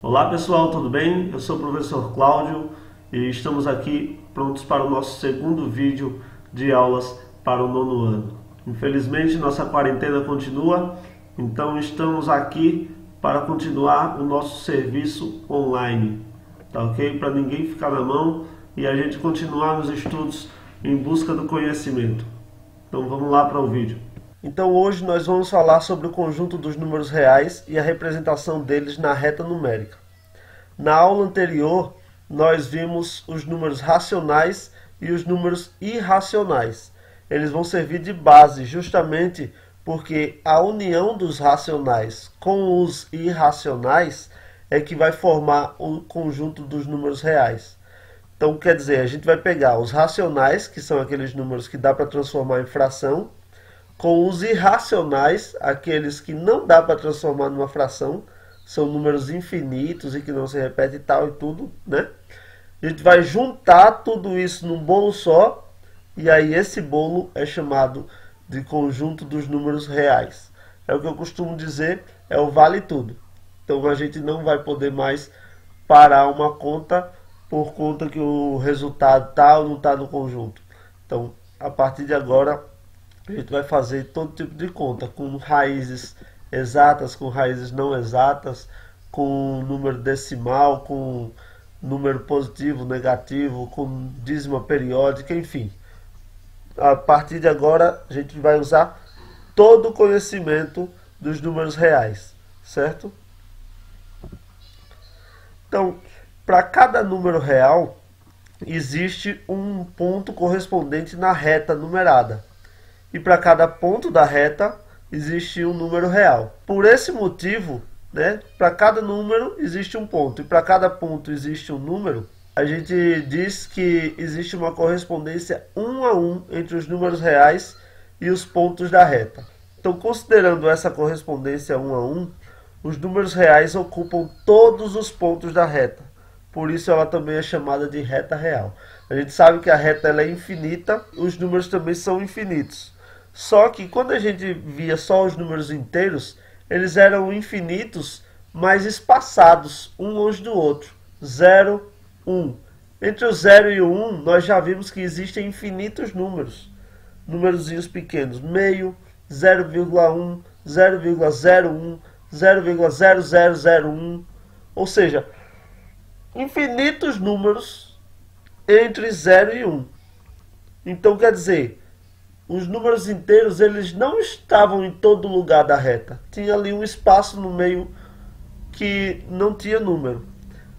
Olá pessoal, tudo bem? Eu sou o professor Cláudio e estamos aqui prontos para o nosso segundo vídeo de aulas para o nono ano. Infelizmente nossa quarentena continua, então estamos aqui para continuar o nosso serviço online, tá ok? Para ninguém ficar na mão e a gente continuar nos estudos em busca do conhecimento. Então vamos lá para o vídeo. Então hoje nós vamos falar sobre o conjunto dos números reais e a representação deles na reta numérica. Na aula anterior, nós vimos os números racionais e os números irracionais. Eles vão servir de base justamente porque a união dos racionais com os irracionais é que vai formar o conjunto dos números reais. Então, quer dizer, a gente vai pegar os racionais, que são aqueles números que dá para transformar em fração, com os irracionais, aqueles que não dá para transformar numa fração, são números infinitos e que não se repetem e tal e tudo, né? A gente vai juntar tudo isso num bolo só, e aí esse bolo é chamado de conjunto dos números reais. É o que eu costumo dizer, é o vale tudo. Então a gente não vai poder mais parar uma conta por conta que o resultado está ou não está no conjunto. Então, a partir de agora, a gente vai fazer todo tipo de conta, com raízes exatas, com raízes não exatas, com número decimal, com número positivo, negativo, com dízima periódica, enfim. A partir de agora, a gente vai usar todo o conhecimento dos números reais, certo? Então, para cada número real, existe um ponto correspondente na reta numerada. E para cada ponto da reta, existe um número real. Por esse motivo, né, para cada número existe um ponto. E para cada ponto existe um número, a gente diz que existe uma correspondência 1 a 1 entre os números reais e os pontos da reta. Então, considerando essa correspondência 1 a 1, os números reais ocupam todos os pontos da reta. Por isso ela também é chamada de reta real. A gente sabe que a reta ela é infinita, os números também são infinitos. Só que quando a gente via só os números inteiros, eles eram infinitos, mas espaçados, um longe do outro. 0, 1. Entre o 0 e o 1, nós já vimos que existem infinitos números. Númerozinhos pequenos, meio, 0,1, 0,01, 0,0001. Ou seja, infinitos números entre 0 e 1. Então quer dizer, os números inteiros eles não estavam em todo lugar da reta. Tinha ali um espaço no meio que não tinha número.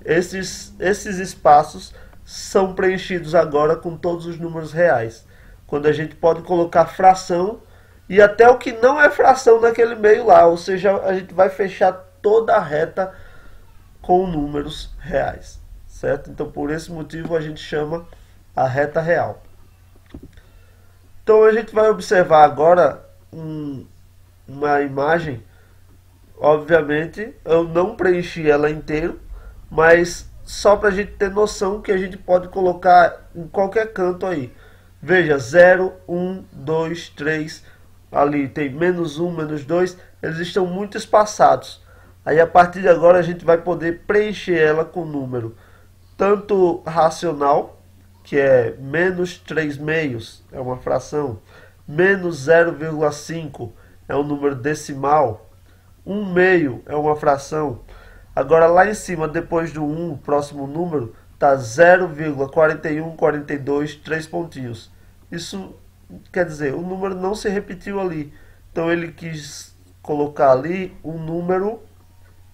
Esses espaços são preenchidos agora com todos os números reais. Quando a gente pode colocar fração e até o que não é fração naquele meio lá. Ou seja, a gente vai fechar toda a reta com números reais, certo? Então, por esse motivo, a gente chama a reta real. Então, a gente vai observar agora uma imagem. Obviamente, eu não preenchi ela inteiro, mas só para a gente ter noção que a gente pode colocar em qualquer canto aí. Veja, 0, 1, 2, 3, ali tem menos 1, menos 2, eles estão muito espaçados. Aí a partir de agora a gente vai poder preencher ela com número tanto racional, que é menos 3 meios, é uma fração, menos 0,5 é um número decimal, 1 meio é uma fração. Agora lá em cima, depois do 1, o próximo número, está 0,4142, 3 pontinhos. Isso quer dizer, o número não se repetiu ali. Então ele quis colocar ali um número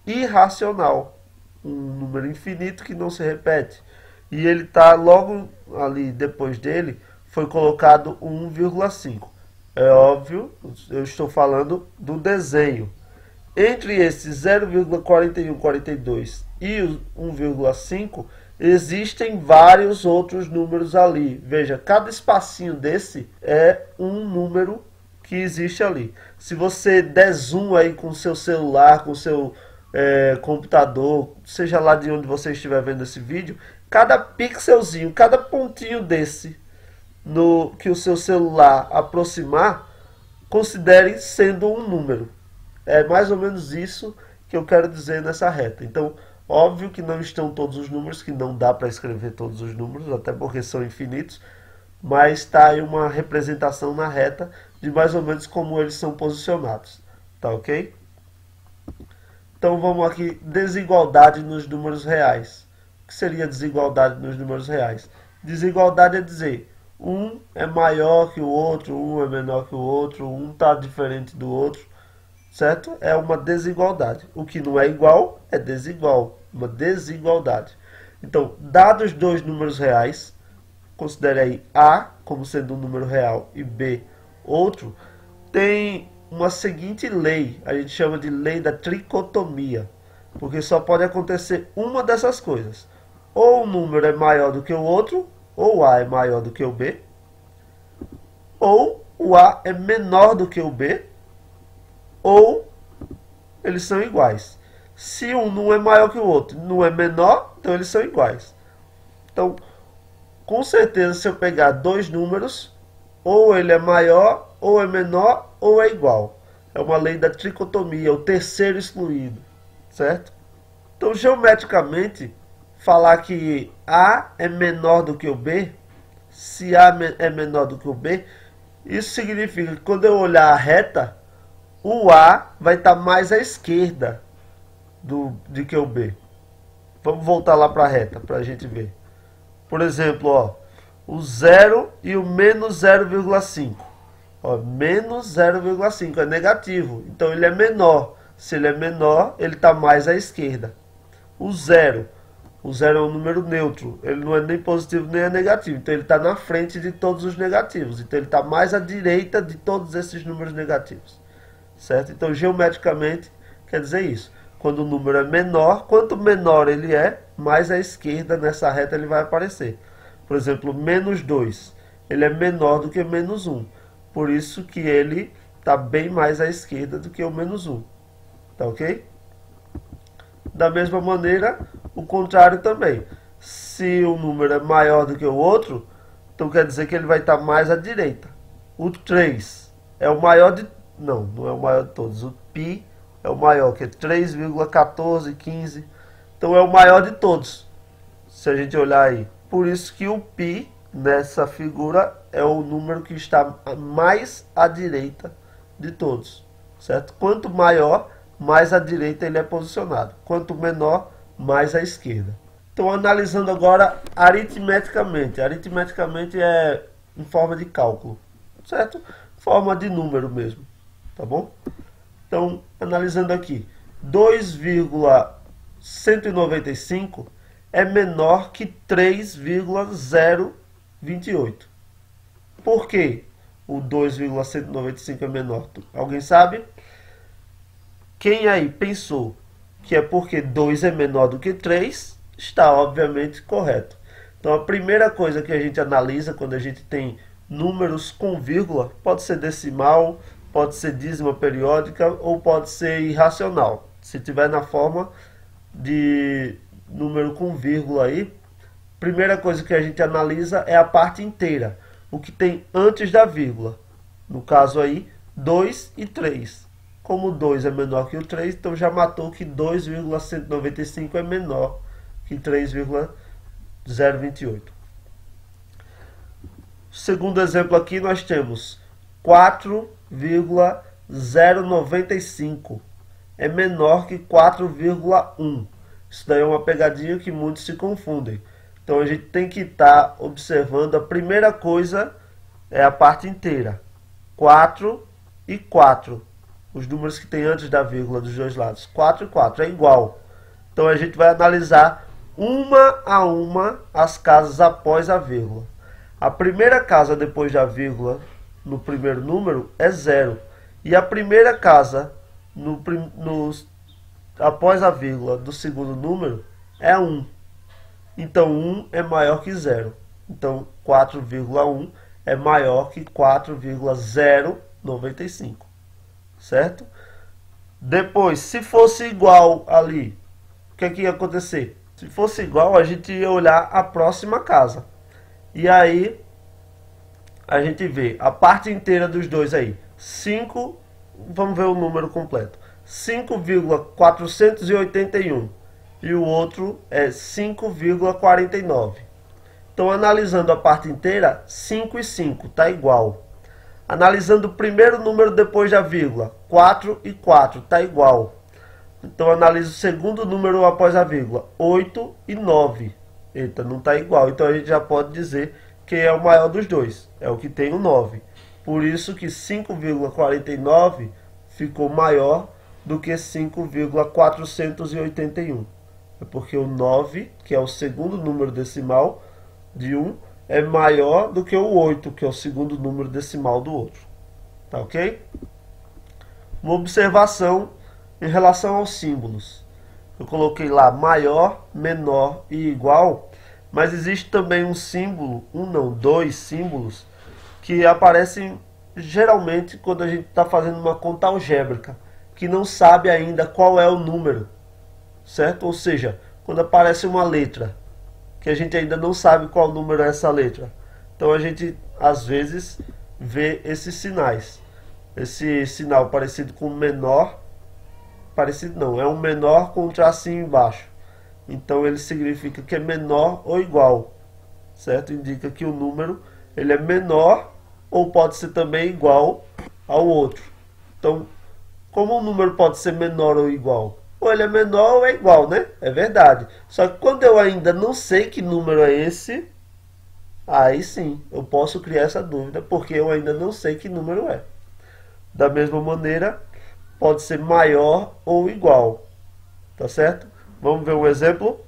irracional, um número infinito que não se repete. E ele está logo ali depois dele, foi colocado 1,5. É óbvio, eu estou falando do desenho. Entre esse 0,4142 e o 1,5, existem vários outros números ali. Veja, cada espacinho desse é um número que existe ali. Se você der zoom aí com o seu celular, com o seu computador, seja lá de onde você estiver vendo esse vídeo, cada pixelzinho, cada pontinho desse no que o seu celular aproximar, considere sendo um número. É mais ou menos isso que eu quero dizer nessa reta. Então, Óbvio que não estão todos os números, que não dá para escrever todos os números, até porque são infinitos, mas está aí uma representação na reta de mais ou menos como eles são posicionados, tá ok? Então vamos aqui, desigualdade nos números reais. O que seria desigualdade nos números reais? Desigualdade é dizer, um é maior que o outro, um é menor que o outro, um está diferente do outro, certo? É uma desigualdade. O que não é igual é desigual, uma desigualdade. Então, dados dois números reais, considere aí A como sendo um número real e B outro, tem uma seguinte lei, a gente chama de lei da tricotomia, porque só pode acontecer uma dessas coisas. Ou um número é maior do que o outro, ou A é maior do que o B, ou o A é menor do que o B, ou eles são iguais. Se um não é maior que o outro, não é menor, então eles são iguais. Então, com certeza, se eu pegar dois números, ou ele é maior, ou é menor, ou é igual. É uma lei da tricotomia, o terceiro excluído, certo? Então, geometricamente, falar que A é menor do que o B, se A é menor do que o B, isso significa que quando eu olhar a reta, o A vai estar mais à esquerda de que o B. Vamos voltar lá para a reta, para a gente ver. Por exemplo, ó, o 0 e o menos 0,5. Menos 0,5 é negativo, então ele é menor. Se ele é menor, ele está mais à esquerda. O 0 é um número neutro, ele não é nem positivo nem é negativo, então ele está na frente de todos os negativos, então ele está mais à direita de todos esses números negativos, certo? Então geometricamente quer dizer isso, quando o número é menor, quanto menor ele é, mais à esquerda nessa reta ele vai aparecer. Por exemplo, menos 2, ele é menor do que menos 1, por isso que ele está bem mais à esquerda do que o menos 1, tá ok? Da mesma maneira, o contrário também. Se o número é maior do que o outro, então quer dizer que ele vai estar mais à direita. O 3 é o maior de... Não é o maior de todos. O π é o maior, que é 3,1415. Então é o maior de todos, se a gente olhar aí. Por isso que o π nessa figura é o número que está mais à direita de todos, certo? Quanto maior, mais à direita ele é posicionado. Quanto menor, mais à esquerda. Então, analisando agora aritmeticamente. Aritmeticamente é em forma de cálculo, certo? Forma de número mesmo, tá bom? Então, analisando aqui. 2,195 é menor que 3,028. Por que o 2,195 é menor? Alguém sabe? Quem aí pensou que é porque 2 é menor do que 3, está obviamente correto. Então a primeira coisa que a gente analisa quando a gente tem números com vírgula, pode ser decimal, pode ser dízima periódica ou pode ser irracional. Se tiver na forma de número com vírgula aí, primeira coisa que a gente analisa é a parte inteira, o que tem antes da vírgula. No caso aí, 2 e 3. Como o 2 é menor que o 3, então já matou que 2,195 é menor que 3,028. Segundo exemplo aqui, nós temos 4,095. É menor que 4,1. Isso daí é uma pegadinha que muitos se confundem. Então a gente tem que estar observando, a primeira coisa é a parte inteira. 4 e 4. Os números que tem antes da vírgula dos dois lados. 4 e 4 é igual. Então a gente vai analisar uma a uma as casas após a vírgula. A primeira casa depois da vírgula no primeiro número é 0. E a primeira casa após a vírgula do segundo número é 1. Então 1 é maior que 0. Então 4,1 é maior que 4,095. Certo? Depois, se fosse igual ali, o que é que ia acontecer? Se fosse igual, a gente ia olhar a próxima casa. E aí, a gente vê a parte inteira dos dois aí. 5, vamos ver o número completo. 5,481 e o outro é 5,49. Então, analisando a parte inteira, 5 e 5 está igual. Analisando o primeiro número depois da vírgula, 4 e 4 está igual. Então, analiso o segundo número após a vírgula, 8 e 9. Eita, não está igual. Então, a gente já pode dizer que é o maior dos dois. É o que tem o 9. Por isso que 5,49 ficou maior do que 5,481. É porque o 9, que é o segundo número decimal de 1, é maior do que o 8, que é o segundo número decimal do outro. Tá ok? Uma observação em relação aos símbolos. Eu coloquei lá maior, menor e igual, mas existe também um símbolo, dois símbolos, que aparecem geralmente quando a gente está fazendo uma conta algébrica, que não sabe ainda qual é o número, certo? Ou seja, quando aparece uma letra, que a gente ainda não sabe qual número é essa letra. Então a gente, às vezes, vê esses sinais. Esse sinal parecido com menor, parecido não, é um menor com um tracinho embaixo. Então ele significa que é menor ou igual, certo? Indica que o número ele é menor ou pode ser também igual ao outro. Então, como o número pode ser menor ou igual? Ou ele é menor ou é igual, né? É verdade. Só que quando eu ainda não sei que número é esse, aí sim, eu posso criar essa dúvida, porque eu ainda não sei que número é. Da mesma maneira, pode ser maior ou igual. Tá certo? Vamos ver um exemplo?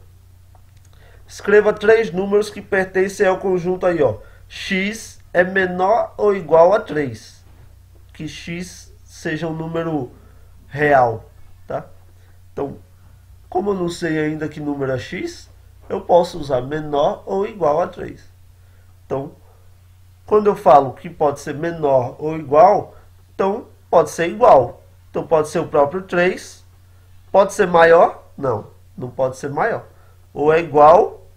Escreva 3 números que pertencem ao conjunto aí, ó. X é menor ou igual a 3. Que x seja um número real, tá? Então, como eu não sei ainda que número é x, eu posso usar menor ou igual a 3. Então, quando eu falo que pode ser menor ou igual, então pode ser igual. Então pode ser o próprio 3. Pode ser maior? Não, não pode ser maior. Ou é igual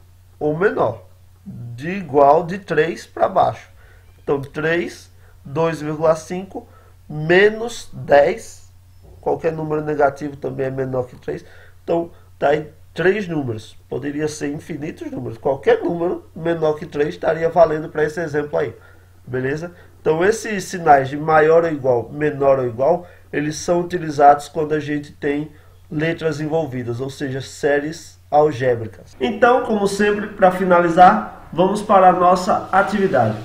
ou menor. De igual de 3 para baixo. Então 3, 2,5 menos 10. Qualquer número negativo também é menor que 3. Então tá aí 3 números. Poderia ser infinitos números. Qualquer número menor que 3 estaria valendo para esse exemplo aí. Beleza? Então esses sinais de maior ou igual, menor ou igual, eles são utilizados quando a gente tem letras envolvidas, ou seja, séries algébricas. Então, como sempre, para finalizar, vamos para a nossa atividade.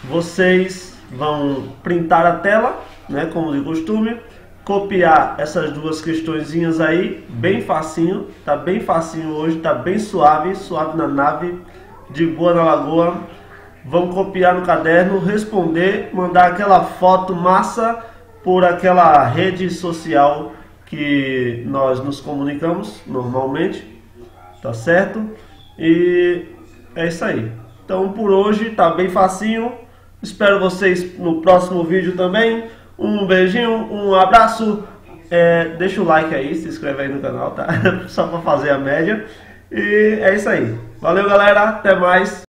Vocês vão printar a tela, né, como de costume, copiar essas duas questõezinhas aí, bem facinho, tá bem facinho hoje, tá bem suave, suave na nave, de boa na lagoa. Vão copiar no caderno, responder, mandar aquela foto massa por aquela rede social que nós nos comunicamos normalmente, tá certo? E é isso aí. Então por hoje tá bem facinho. Espero vocês no próximo vídeo também. Um beijinho, um abraço. Deixa o like aí, se inscreve aí no canal, tá? Só para fazer a média. E é isso aí. Valeu, galera. Até mais.